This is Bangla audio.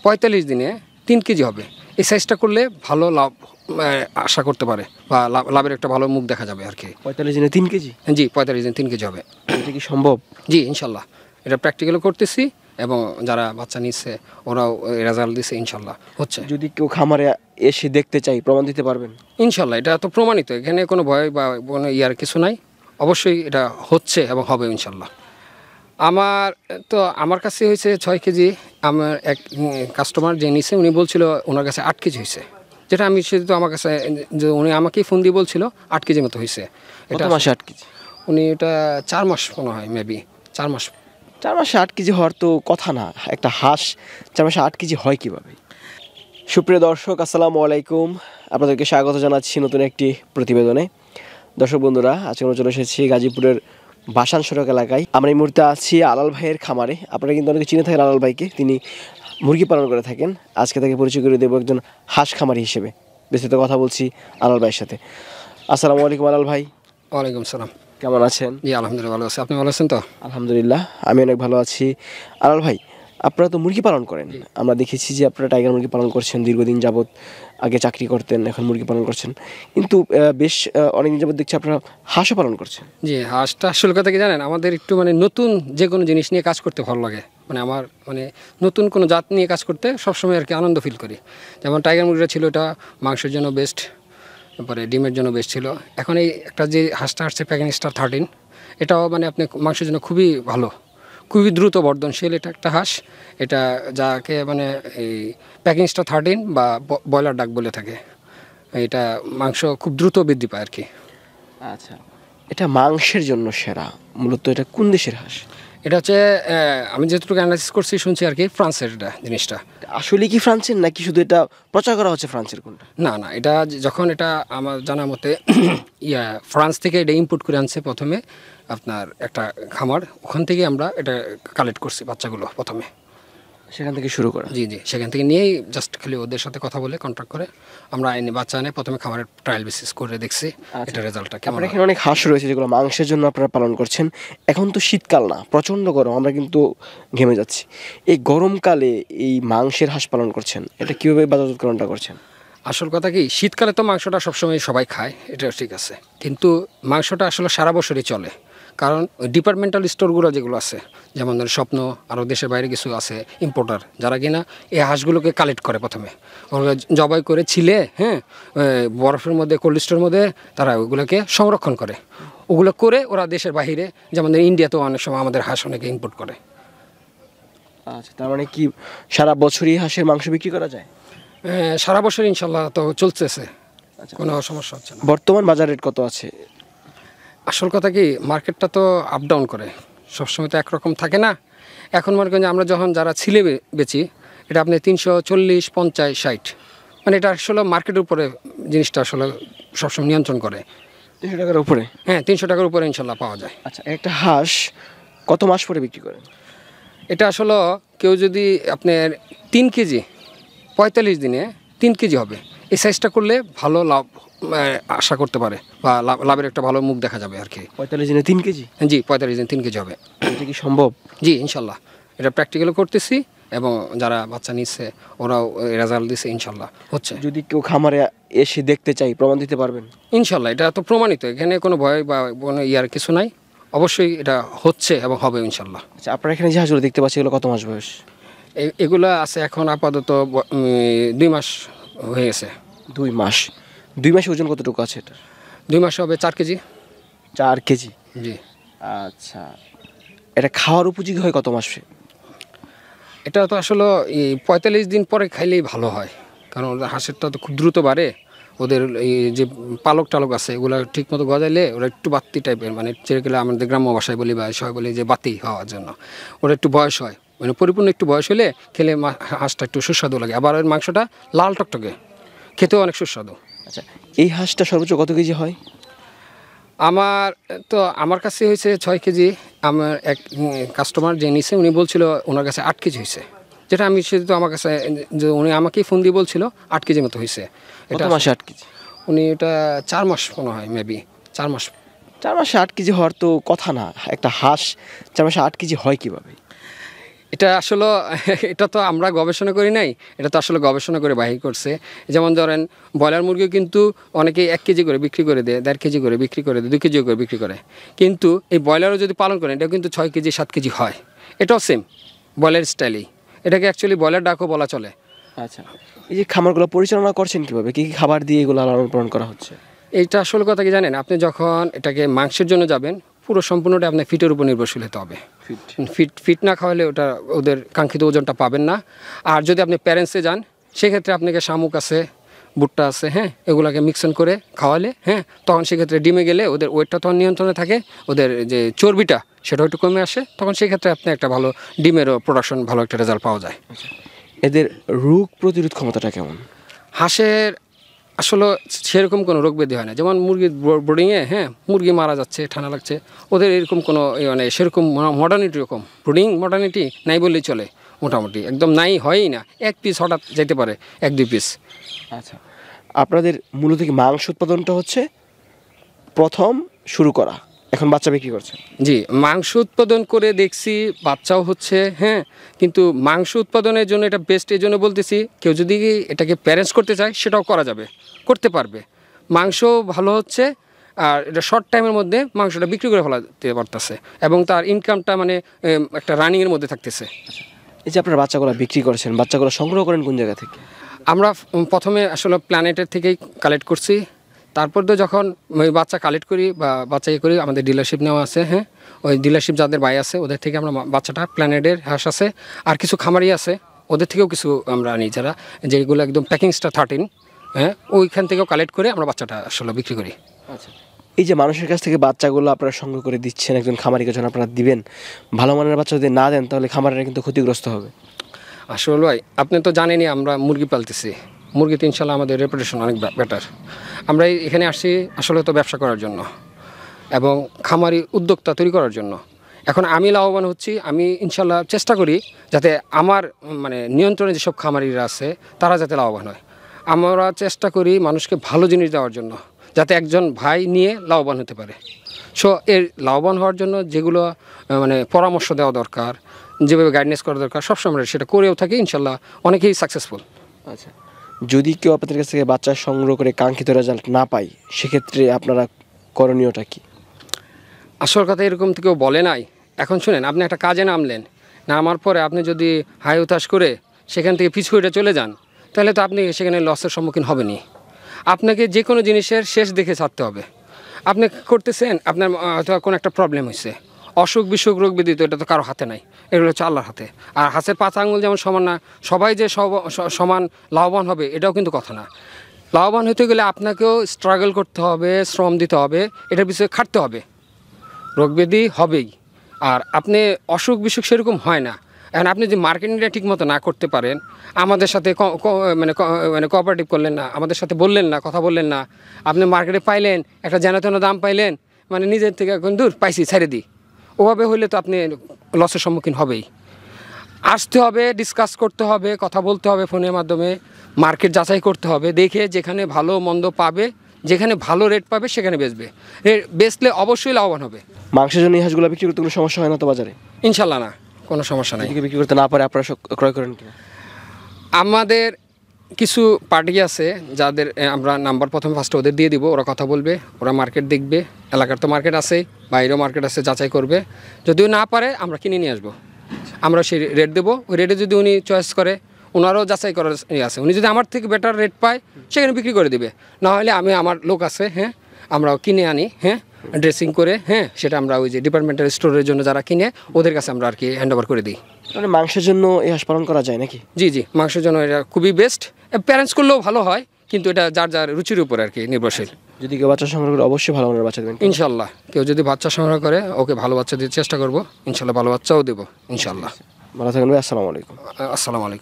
45 দিনে 3 কেজি হবে। এই সাইজটা করলে ভালো লাভ আশা করতে পারে বা লাভের একটা ভালো মুখ দেখা যাবে আর কি। 45 দিনে 3 কেজি? জি, 45 দিনে 3 কেজি হবে। এটা কি সম্ভব? জি, ইনশাল্লাহ এটা প্র্যাকটিক্যালও করতেছি এবং যারা বাচ্চা নিচ্ছে ওরাও রেজাল্ট দিচ্ছে, ইনশাল্লাহ হচ্ছে। যদি কেউ খামারে এসে দেখতে চাই, প্রমাণ দিতে পারবেন? ইনশাল্লাহ এটা তো প্রমাণিত, এখানে কোনো ভয় বা কোনো ইয়ার কিছু নাই। অবশ্যই এটা হচ্ছে এবং হবে ইনশাল্লাহ। আমার কাছে হয়েছে 6 কেজি। আমার এক কাস্টমার যে নিছে উনি বলছিল ওনার কাছে 8 কেজি হয়েছে, যেটা আমি সেহেতু আমার কাছে যে উনি আমাকেই ফোন দিয়ে বলছিল 8 কেজির মতো হয়েছে। এটা মাসে 8 কেজি? উনি এটা 4 মাস মনে হয়, মেবি 4 মাস। 4 মাসে 8 কেজি হওয়ার তো কথা না। একটা হাঁস 4 মাসে 8 কেজি হয় কিভাবে? সুপ্রিয় দর্শক, আসসালামু আলাইকুম। আপনাদেরকে স্বাগত জানাচ্ছি নতুন একটি প্রতিবেদনে। দর্শক বন্ধুরা, আজকে আমরা চলে এসেছি গাজীপুরের বাসান সড়ক এলাকায়। আমরা এই মুহূর্তে আছি আলাল ভাইয়ের খামারে। আপনারা কিন্তু অনেকে চিনে থাকেন আলাল ভাইকে, তিনি মুরগি পালন করে থাকেন। আজকে তাকে পরিচয় করে দেবো একজন হাঁস খামারি হিসেবে। বিস্তারিত কথা বলছি আলাল ভাইয়ের সাথে। আসসালামু আলাইকুম আলাল ভাই। ওয়ালাইকুম সালাম। কেমন আছেন? জি আলহামদুলিল্লাহ ভালো আছি, আপনি ভালো আছেন তো? আলহামদুলিল্লাহ, আমি অনেক ভালো আছি। আলাল ভাই, আপনারা তো মুরগি পালন করেন। আমরা দেখেছি যে আপনারা টাইগার মুরগি পালন করছেন দীর্ঘদিন যাবৎ। আগে চাকরি করতেন, এখন মুরগি পালন করছেন, কিন্তু বেশ অনেকদিন যাবৎ দেখছি আপনারা হাঁসও পালন করছেন। জি, হাঁসটা আসল কথা কি জানেন, আমাদের একটু নতুন যে কোনো জিনিস নিয়ে কাজ করতে ভালো লাগে। আমার নতুন কোনো জাত নিয়ে কাজ করতে সবসময় আর কি আনন্দ ফিল করি। যেমন টাইগার মুরগিটা ছিল, এটা মাংসের জন্য বেস্ট, তারপরে ডিমের জন্য বেস্ট ছিল। এখন এই একটা যে হাঁসটা আসছে প্যাকিং স্টার 13, এটাও আপনি মাংসের জন্য খুবই ভালো, খুবই দ্রুত বর্ধনশীল। এটা একটা হাঁস, এটা যাকে এই প্যাকিং স্টার 13 বা ব্রয়লার ডাক বলে থাকে। এটা মাংস খুব দ্রুত বৃদ্ধি পায় আর কি। আচ্ছা, এটা মাংসের জন্য সেরা। মূলত এটা কোন দেশের হাঁস? এটা হচ্ছে আমি যেটুকু অ্যানালাইসিস করছি শুনছি আর কি, ফ্রান্সের এটা জিনিসটা। আসলে কি ফ্রান্সের, নাকি শুধু এটা প্রচার করা হচ্ছে ফ্রান্সের? কোনটা? না না, এটা যখন এটা আমার জানা মতে ফ্রান্স থেকে এটা ইম্পোর্ট করে আনছে প্রথমে আপনার একটা খামার, ওখান থেকে আমরা এটা কালেক্ট করছি বাচ্চাগুলো প্রথমে। সেখান থেকে শুরু করা? জি জি, সেখান থেকে নিয়েই জাস্ট খালি ওদের সাথে কথা বলে কন্ট্রাক্ট করে আমরা বাচ্চা এনে প্রথমে খামারের ট্রায়াল বেসিস করে দেখছি এটা রেজাল্টটা কেমন। আপনার এখানে অনেক হাঁস রয়েছে যেগুলো মাংসের জন্য আপনারা পালন করছেন। এখন তো শীতকাল না, প্রচণ্ড গরম, আমরা কিন্তু ঘেমে যাচ্ছি। এই গরমকালে এই মাংসের হাঁস পালন করছেন, এটা কীভাবে বাজারজাতকরণটা করছেন? আসল কথা কি, শীতকালে তো মাংসটা সবসময় সবাই খায়, এটা ঠিক আছে, কিন্তু মাংসটা আসলে সারা বছরই চলে। কারণ ওই ডিপার্টমেন্টাল স্টোরগুলো যেগুলো আছে, যেমন ধরেন স্বপ্ন, আরও দেশের বাইরে কিছু আছে ইম্পোর্টার, যারা কিনা এই হাঁসগুলোকে কালেক্ট করে প্রথমে, ওগুলো জবাই করে ছিলে, বরফের মধ্যে, কোল্ড স্টোরের মধ্যে তারা ওগুলোকে সংরক্ষণ করে। ওগুলো করে ওরা দেশের বাইরে, যেমন ইন্ডিয়াতেও অনেক সময় আমাদের হাঁস অনেকে ইম্পোর্ট করে। আচ্ছা, তার মানে কি সারা বছরই হাঁসের মাংস বিক্রি করা যায়? সারা বছর ইনশাল্লাহ তো চলতেছে, কোনো সমস্যা হচ্ছে না। বর্তমান বাজার রেট কত আছে? আসল কথা কি, মার্কেটটা তো আপ ডাউন করে, সবসময় তো একরকম থাকে না। এখন মনে করেন যে আমরা যখন যারা ছিলে বেচি, এটা আপনি 340, 50, 60, এটা আসলে মার্কেটের উপরে জিনিসটা আসলে সবসময় নিয়ন্ত্রণ করে। 300 টাকার উপরে? হ্যাঁ, 300 টাকার উপরে ইনশাল্লাহ পাওয়া যায়। আচ্ছা, একটা হাঁস কত মাস পরে বিক্রি করেন? এটা আসলে কেউ যদি আপনার 3 কেজি 45 দিনে 3 কেজি হবে, এই সাইজটা করলে ভালো লাভ আশা করতে পারে বা লাভের একটা ভালো মুখ দেখা যাবে আর কি। 45 দিনে 3 কেজি? জি, 45 দিন 3 কেজি হবে। এটা কি সম্ভব? জি ইনশাল্লাহ এটা প্র্যাকটিক্যালও করতেছি এবং যারা বাচ্চা নিচ্ছে ওরাও রেজাল্ট দিচ্ছে, ইনশাল্লাহ হচ্ছে। যদি কেউ খামারে এসে দেখতে চাই, প্রমাণ দিতে পারবেন? ইনশাল্লাহ এটা তো প্রমাণিত, এখানে কোনো ভয় বা কোনো ইয়ার কিছু নাই। অবশ্যই এটা হচ্ছে এবং হবে ইনশাল্লাহ। আচ্ছা, আপনারা এখানে যে হাঁসগুলো দেখতে পাচ্ছি, এগুলো কত মাস বয়স? এগুলো আছে এখন আপাতত 2 মাস হয়ে গেছে। 2 মাস? 2 মাসে ওজন কতটুকু আছে এটা? 2 মাসে হবে 4 কেজি। 4 কেজি? জি। আচ্ছা, এটা খাওয়ার উপযোগী হয় কত মাসে? এটা তো আসলে 45 দিন পরে খাইলেই ভালো হয়, কারণ ওদের হাঁসেরটা তো খুব দ্রুত বাড়ে। ওদের এই যে পালক টালক আছে, এগুলো ঠিক মতো গজাইলে ওরা একটু বাত্তি টাইপের, চেয়ে গেলে আমাদের গ্রাম্য ভাষায় বলি বা সবাই বলি যে বাতি হওয়ার জন্য ওরা একটু বয়স হয়, পরিপূর্ণ একটু বয়স হলে খেলে হাঁসটা একটু সুস্বাদু লাগে। আবার ওর মাংসটা লাল টকটকে, খেতেও অনেক সুস্বাদু। আচ্ছা, এই হাঁসটা সর্বোচ্চ কত কেজি হয়? আমার কাছে হয়েছে 6 কেজি। আমার এক কাস্টমার যে নিছে উনি বলছিল ওনার কাছে 8 কেজি হয়েছে, যেটা আমি সেহেতু আমার কাছে যে উনি আমাকেই ফোন দিয়ে বলছিল 8 কেজির মতো হয়েছে। এটা মাসে 8 কেজি? উনি এটা 4 মাস মনে হয়, মেবি 4 মাস। 4 মাসে 8 কেজি হওয়ার তো কথা না। একটা হাঁস 4 মাসে 8 কেজি হয় কিভাবে? এটা আসলে এটা তো আমরা গবেষণা করি নাই, এটা তো আসলে গবেষণা করে বাহির করছে। যেমন ধরেন ব্রয়লার মুরগিও কিন্তু অনেকেই 1 কেজি করে বিক্রি করে দেয়, 1.5 কেজি করে বিক্রি করে দেয়, 2 কেজিও করে বিক্রি করে। কিন্তু এই ব্রয়লারও যদি পালন করেন এটাও কিন্তু 6 কেজি 7 কেজি হয়। এটাও সেম ব্রয়লার স্টাইলেই, এটাকে অ্যাকচুয়ালি ব্রয়লার ডাকও বলা চলে। আচ্ছা, এই যে খামারগুলো পরিচালনা করছেন কিভাবে, কি কি খাবার দিয়ে এগুলো লালন পালন করা হচ্ছে? এইটা আসল কথা কি জানেন, আপনি যখন এটাকে মাংসের জন্য যাবেন পুরো সম্পূর্ণটা আপনার ফিটের উপর নির্ভরশীল হতে হবে। ফিট না খাওয়ালে ওটা ওদের কাঙ্ক্ষিত ওজনটা পাবেন না। আর যদি আপনি প্যারেন্টসে যান সেক্ষেত্রে আপনাকে শামুক আছে, ভুট্টা আছে, হ্যাঁ, এগুলোকে মিক্সন করে খাওয়ালে, হ্যাঁ, তখন সেক্ষেত্রে ডিমে গেলে ওদের ওয়েটটা তখন নিয়ন্ত্রণে থাকে, ওদের যে চর্বিটা সেটাও একটু কমে আসে, তখন সেক্ষেত্রে আপনি একটা ভালো ডিমেরও প্রোডাকশন, ভালো একটা রেজাল্ট পাওয়া যায়। এদের রোগ প্রতিরোধ ক্ষমতাটা কেমন? হাঁসের আসলে সেরকম কোনো রোগ ব্যাধি হয় না। যেমন মুরগির ব্রোডিংয়ে, হ্যাঁ, মুরগি মারা যাচ্ছে, ঠান্ডা লাগছে, ওদের এরকম কোনো মানে সেরকম মডার্নিটি রকম ব্রোডিং মডার্নিটি নাই বললেই চলে, মোটামুটি একদম নাই, হয়ই না। 1 পিস হঠাৎ যেতে পারে, 1-2 পিস। আচ্ছা, আপনাদের মূলত কি মাংস উৎপাদনটা হচ্ছে প্রথম শুরু করা, এখন বাচ্চা বিক্রি করছে? জি, মাংস উৎপাদন করে দেখছি বাচ্চাও হচ্ছে, হ্যাঁ, কিন্তু মাংস উৎপাদনের জন্য এটা বেস্ট এই জন্য বলতেছি, কেউ যদি এটাকে প্যারেন্টস করতে চায় সেটাও করা যাবে, করতে পারবে। মাংস ভালো হচ্ছে, আর এটা শর্ট টাইমের মধ্যে মাংসটা বিক্রি করে ফেলাতে পারতেছে, এবং তার ইনকামটা মানে একটা রানিংয়ের মধ্যে থাকতেছে। এই যে আপনার বাচ্চাগুলো বিক্রি করছেন, বাচ্চাগুলো সংগ্রহ করেন কোন জায়গা থেকে? আমরা প্রথমে আসলে প্ল্যানেটের থেকেই কালেক্ট করছি, তারপর তো যখন ওই বাচ্চা কালেক্ট করি বা বাচ্চা করি, আমাদের ডিলারশিপ নেওয়া আছে, হ্যাঁ, ওই ডিলারশিপ যাদের ভাই আছে ওদের থেকে আমরা বাচ্চাটা, প্ল্যানেটের হাঁস আছে আর কিছু খামারি আছে ওদের থেকেও কিছু আমরা আনি, যারা যেগুলো একদম প্যাকিংসটা 13, হ্যাঁ, ওইখান থেকেও কালেক্ট করে আমরা বাচ্চাটা আসলে বিক্রি করি। আচ্ছা, এই যে মানুষের কাছ থেকে বাচ্চাগুলো আপনারা সংগ্রহ করে দিচ্ছেন, একজন খামারিকে যখন আপনারা দিবেন, ভালো মানের বাচ্চা যদি না দেন তাহলে খামারিরা কিন্তু ক্ষতিগ্রস্ত হবে। আসলে ভাই আপনি তো জানেনই আমরা মুরগি পালতেছি, মুরগিতে ইনশাল্লাহ আমাদের রেপুটেশন অনেক বেটার। আমরা এখানে আসছি আসলে তো ব্যবসা করার জন্য এবং খামারি উদ্যোক্তা তৈরি করার জন্য। এখন আমি লাভবান হচ্ছি, আমি ইনশাল্লাহ চেষ্টা করি যাতে আমার মানে নিয়ন্ত্রণে যেসব খামারিরা আছে তারা যাতে লাভবান হয়। আমরা চেষ্টা করি মানুষকে ভালো জিনিস দেওয়ার জন্য, যাতে একজন ভাই নিয়ে লাভবান হতে পারে। সো এর লাভবান হওয়ার জন্য যেগুলো মানে পরামর্শ দেওয়া দরকার, যেভাবে গাইডনেস করা দরকার, সবসময় সেটা করেও থাকি, ইনশাল্লাহ অনেকেই সাকসেসফুল। আচ্ছা, যদি কেউ আপনাদের কাছ থেকে বাচ্চা সংগ্রহ করে কাঙ্ক্ষিত রেজাল্ট না পায় সেক্ষেত্রে আপনারা করণীয়টা কি? আসল কথা এরকম তো কেউ বলে নাই। এখন শুনেন, আপনি একটা কাজে নামলেন, নামার পরে আপনি যদি হাই উতাস করে সেখান থেকে পিছু হটে চলে যান তাহলে তো আপনি সেখানে লসের সম্মুখীন হবেনই। আপনাকে যে কোনো জিনিসের শেষ দেখে ছাড়তে হবে। আপনি করতেছেন, আপনার হয়তো কোনো একটা প্রবলেম হয়েছে, অসুখ বিসুখ রোগ ব্যাধি, তো এটা তো কারো হাতে নাই, এগুলো হচ্ছে আল্লাহর হাতে। আর হাতের 5 আঙুল যেমন সমান না, সবাই যে সমান লাভবান হবে এটাও কিন্তু কথা না। লাভবান হতে গেলে আপনাকেও স্ট্রাগল করতে হবে, শ্রম দিতে হবে, এটার পিছনে খাটতে হবে। রোগ ব্যাধি হবেই, আর আপনি অসুখ বিসুখ সেরকম হয় না। এখন আপনি যে মার্কেটিংটা ঠিক মতো না করতে পারেন, আমাদের সাথে মানে কোঅপারেটিভ করলেন না, আমাদের সাথে বললেন না, কথা বললেন না, আপনি মার্কেটে পাইলেন একটা যেন দাম পাইলেন, মানে নিজের থেকে এখন দূর পাইছি ছেড়ে দিই, ওভাবে হইলে তো আপনি লসের সম্মুখীন হবেই। আসতে হবে, ডিসকাস করতে হবে, কথা বলতে হবে ফোনের মাধ্যমে, মার্কেট যাচাই করতে হবে, দেখে যেখানে ভালো মন্দ পাবে, যেখানে ভালো রেট পাবে সেখানে বেচবে, বেচলে অবশ্যই লাভবান হবে। মাংসের জন্য এই হাঁসগুলো বিক্রি করতে কোনো সমস্যা হয় না তো বাজারে? ইনশাল্লাহ না, কোনো সমস্যা নাই। যদি বিক্রি করতে না পারে আপনারা ক্রয় করেন কিনা? আমাদের কিছু পার্টি আছে যাদের আমরা নাম্বার প্রথমে ফার্স্টে ওদের দিয়ে দিব, ওরা কথা বলবে, ওরা মার্কেট দেখবে, এলাকার তো মার্কেট আছে, বাইরেও মার্কেট আছে, যাচাই করবে, যদিও না পারে আমরা কিনে নিয়ে আসবো, আমরা সেই রেট দেবো, ওই রেটে যদি উনি চয়েস করে, ওনারও যাচাই করার আছে, উনি যদি আমার থেকে বেটার রেট পায় সেখানে বিক্রি করে দিবে, নাহলে আমি আমার লোক আছে, হ্যাঁ, আমরাও কিনে আনি, হ্যাঁ, ড্রেসিং করে, হ্যাঁ, সেটা আমরা ওই যে ডিপার্টমেন্টাল স্টোরের জন্য যারা কিনে ওদের কাছে আমরা আর কি হ্যান্ড ওভার করে দিই। মানে মাংসের জন্য এই হাঁস পালন করা যায় নাকি? জি জি, মাংসের জন্য এটা খুবই বেস্ট, প্যারেন্টস করলেও ভালো হয়, কিন্তু এটা যার রুচির উপর আর কি নির্ভরশীল। যদি কেউ বাচ্চা সংগ্রহ করে অবশ্যই ভালো মানের বাচ্চা দেবেন ইনশাল্লাহ। কেউ যদি বাচ্চা সংগ্রহ করে ওকে ভালো বাচ্চা দিতে চেষ্টা করবো, ইনশাল্লাহ ভালো বাচ্চাও দেবো ইনশাল্লাহ। ভালো থাকবেন ভাই, আসসালামু আলাইকুম। আসসালামু আলাইকুম।